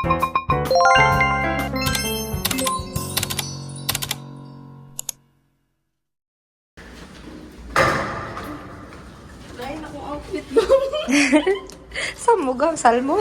Lain akong outfit mo. Samugang salmo.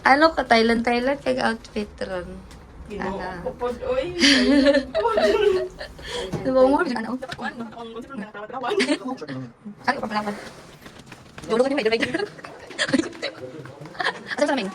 Ano ka Thailand kay outfit ron? Ana. Kupod, oy. Diba mo ano? Ano pa pala? Dulo ko ni medyo. Asa sa amin?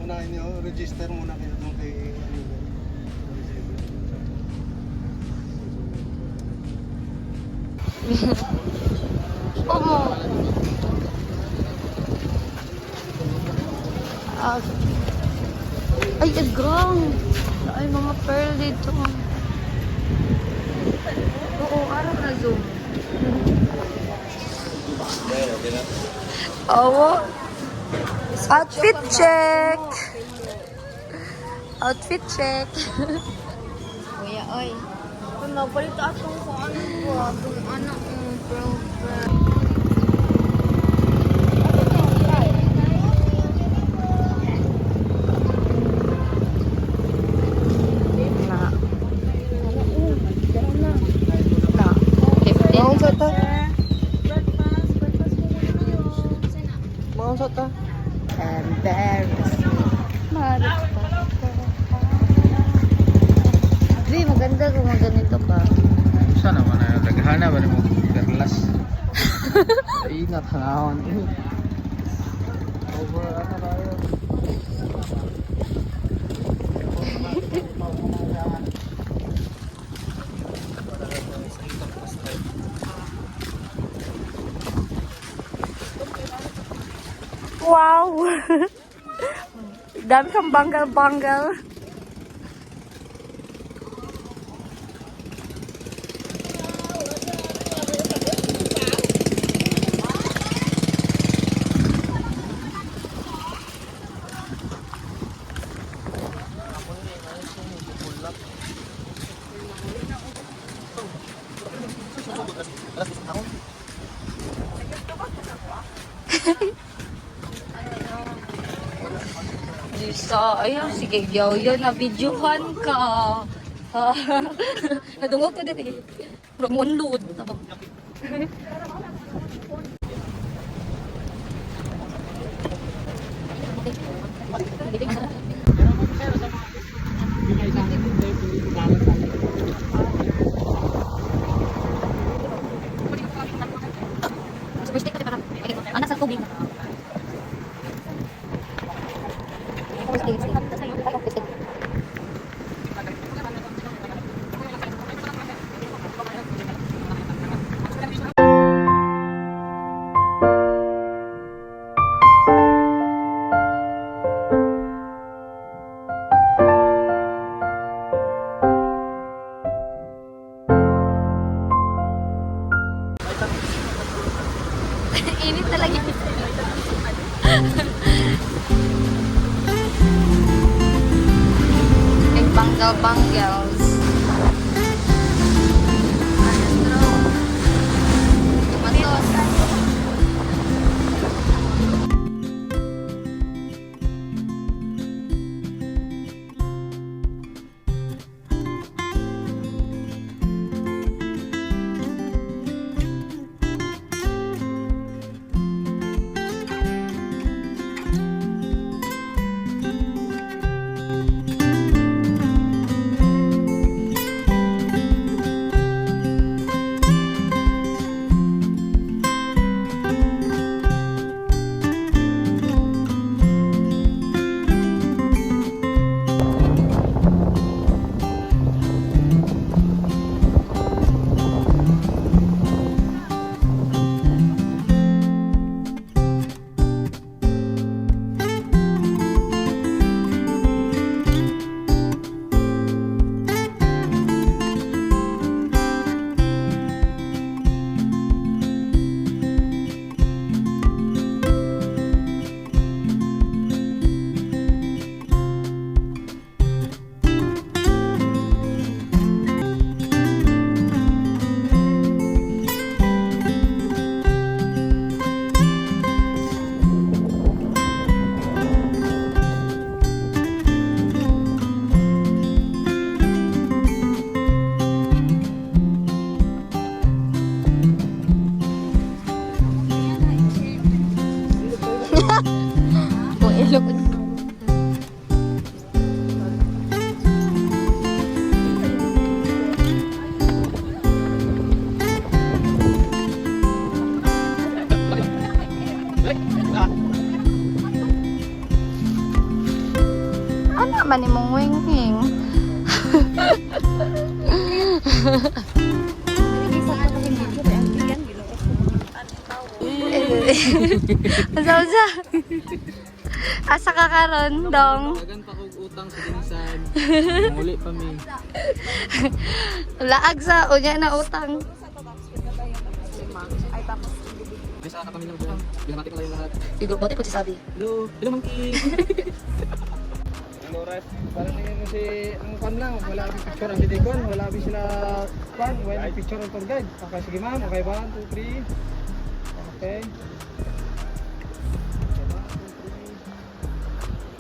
Unahin nyo, register muna kayo doon kay Omo. Ay, agrang. Ay, mga pearl dito. Oo, araw na zoom. Oo. Outfit check. Outfit check. Kuya, oy. Kung nabalita atong kung ano ko, atong anak mo, bro. Maong sa ta? Maong sa ta? Embarrassing. Di, maganda kung maganito ka. Sana man na daghana ba mo perlas? Ay natanawon. Over ano tayo? Wow! Dami kang banggal-banggal. Lisa, ayun, sige, yo, na videohan ka. Nadungog ko din eh. Ramon load. Anak sa tubig. Init talaga. Banggal-bangles. Tomatos. Lukod. Ano man ni mong wingking? Usa-usa. Asa ka karon, dong? Dagan pa kog utang sa dinisan. Muli pa mi. Laag sa unya na utang. Bisa ka pamilya mo. Binamati ko lang lahat. Igo bote ko si Sabi. Hello, hello monkey. Ano rat? Parang ngayon si ang pan lang, wala abi picture ang didikon, wala abi sila pan, wala abi picture ang tour guide. Okay, sige ma'am, okay 1 2 3. Okay.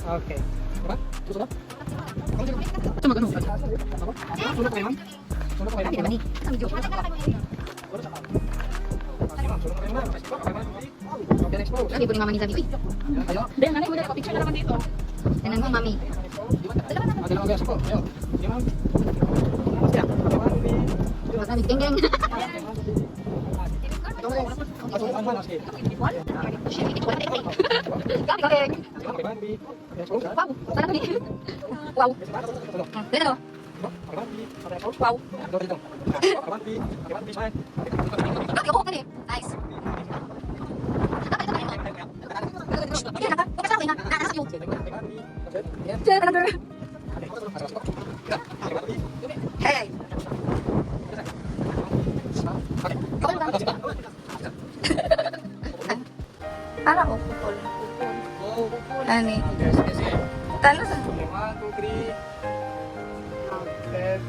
Okay. Diba? Susunod? Ito mag-ano? Susunod kayo ma'am? Susunod kayo ma'am? Okay, next po. Sabi po ni mama ni Sabi. Uy, Ayo. dahil nanay mo na picture na naman dito. Tanan mo, mami. Ada lang guys po. Ayo. Sige ma'am. Siya. Sabi, geng-geng. Geng-geng. Wow, sana ko ni. Wow. Dito na. Wow. Lagi ako kani. Nice. Hey. Para ko kupol. Ani. Tano sa 1 2 3. Left.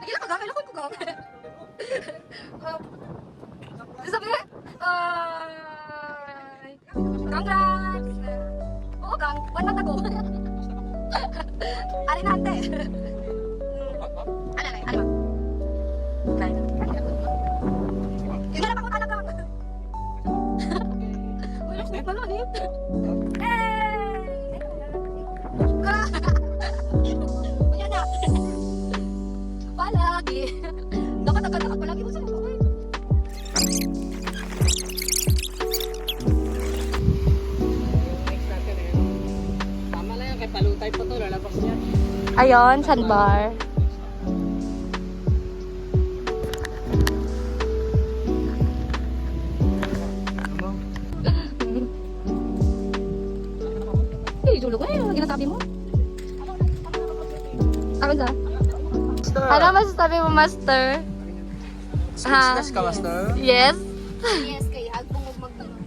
Gila ko gawin, lakot ko gawin. Sabi nga, congrats! Oo, gang, one month ago. Alin na, ante. Ano ba? Kain. Yung pa ko talaga. Uy, lang step pala, eh. Hey! Unya na. Palagi. Dapat agad palagi mo sa mga kayo. Next natin eh. Tama lang yan, kay palutay pa to, lalabas niya. Ayon, sandbar. Eh, dulo ko yung ginasabi mo. Ako sa? Ano masasabi mo, Master? Speechless ka, Master? Yes. Yes, kay Hagpong magtanong.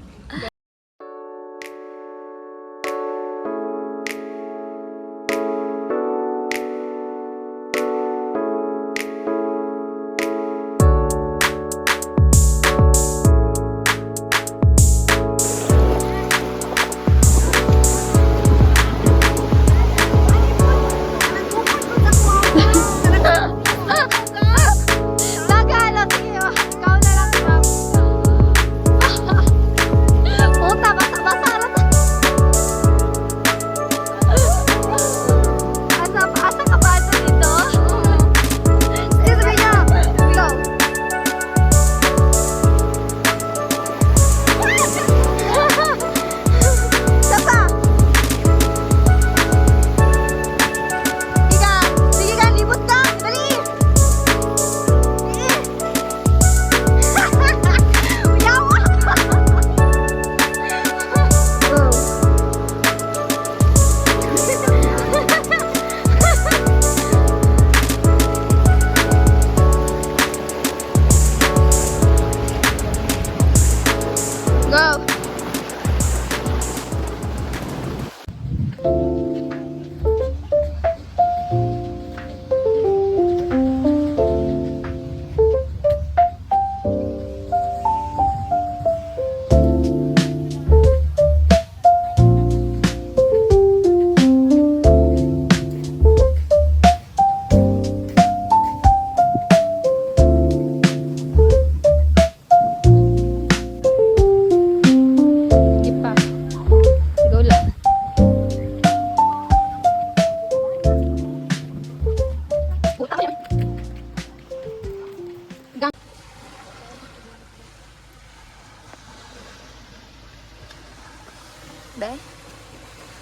Naghanap iyo. Ikaw na lang, ma'am.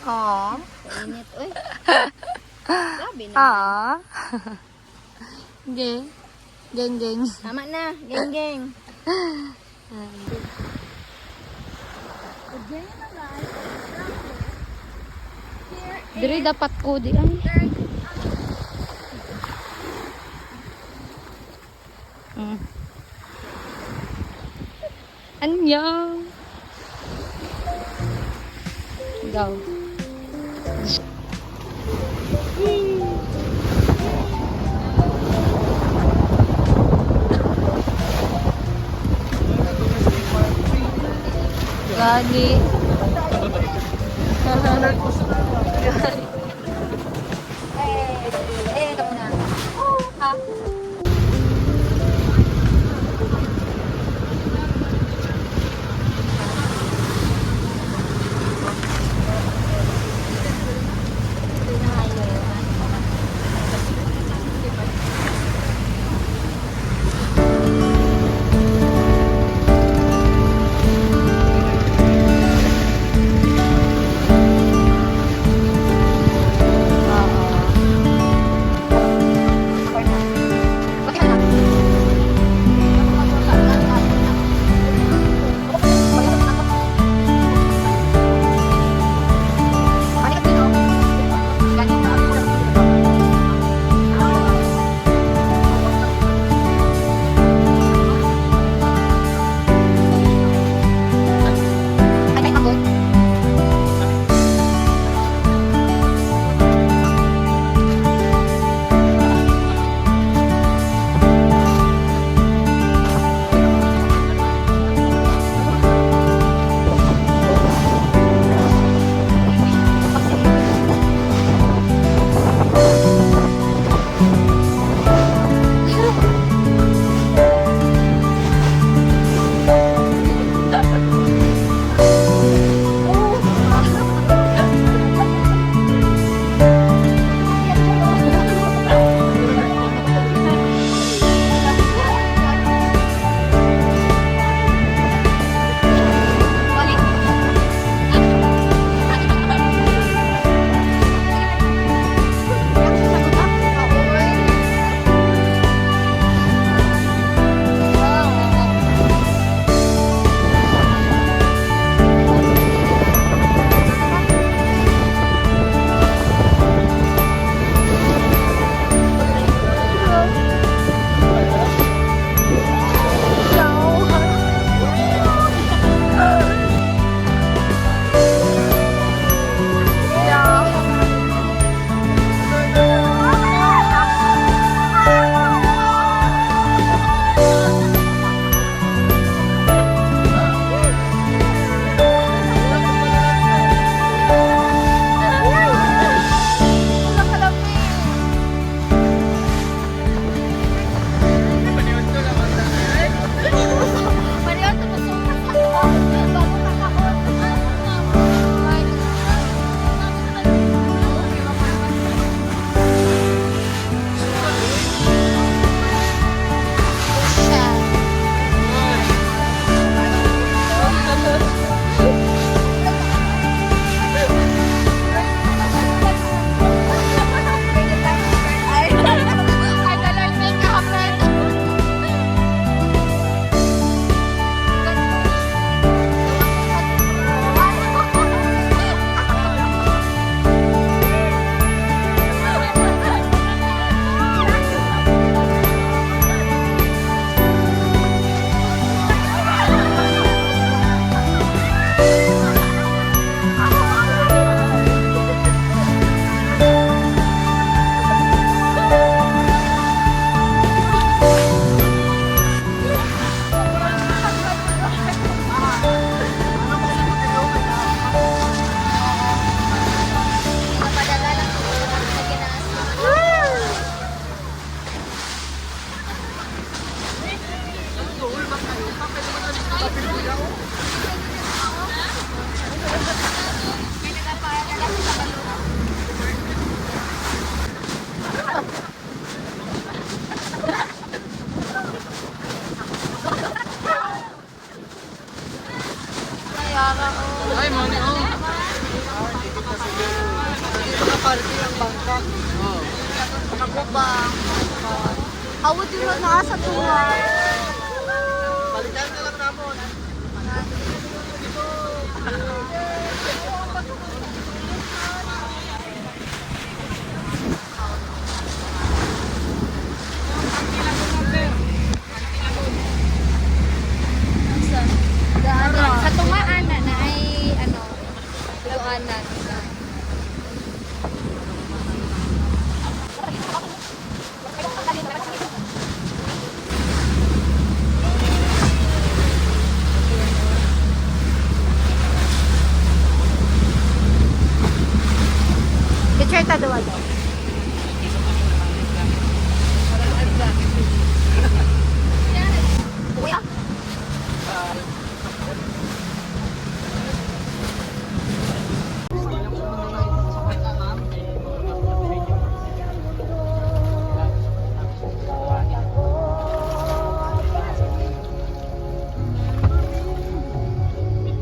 Aww. Init, uy. Grabe na. Ah. Geng. Geng, geng. Tama na, geng-geng. Diri dapat ko di ay. Annyeong. Go. Gani. Kamu na. Ha? Oh. Nakubang. Hawad yun lang naa sa tunga. Balikan na lang namon. Sa tungaan na ay ano, tuanan. Picture ta daw daw. Kuya.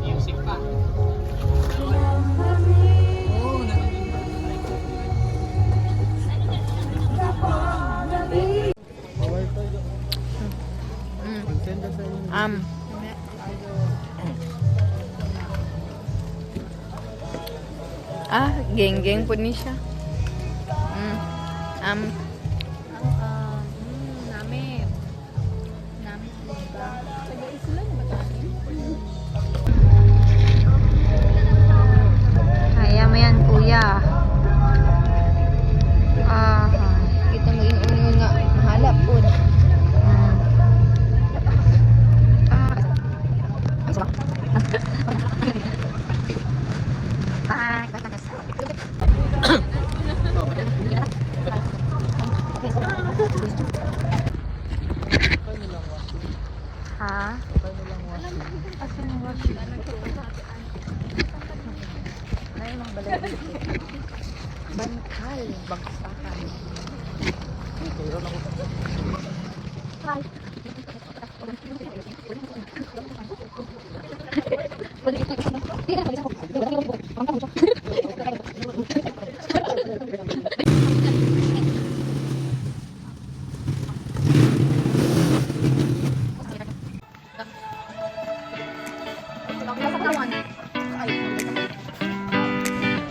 Music pa. Um, geng-geng po ni siya. Namin. Namin ba? Taga-Islan ba tayo? Kaya mo yan, kuya. Kita mo yung nga. Mahalap po. Ha? Ay, mga balay. Bangkal. Bangsakan.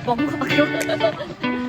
Bongga.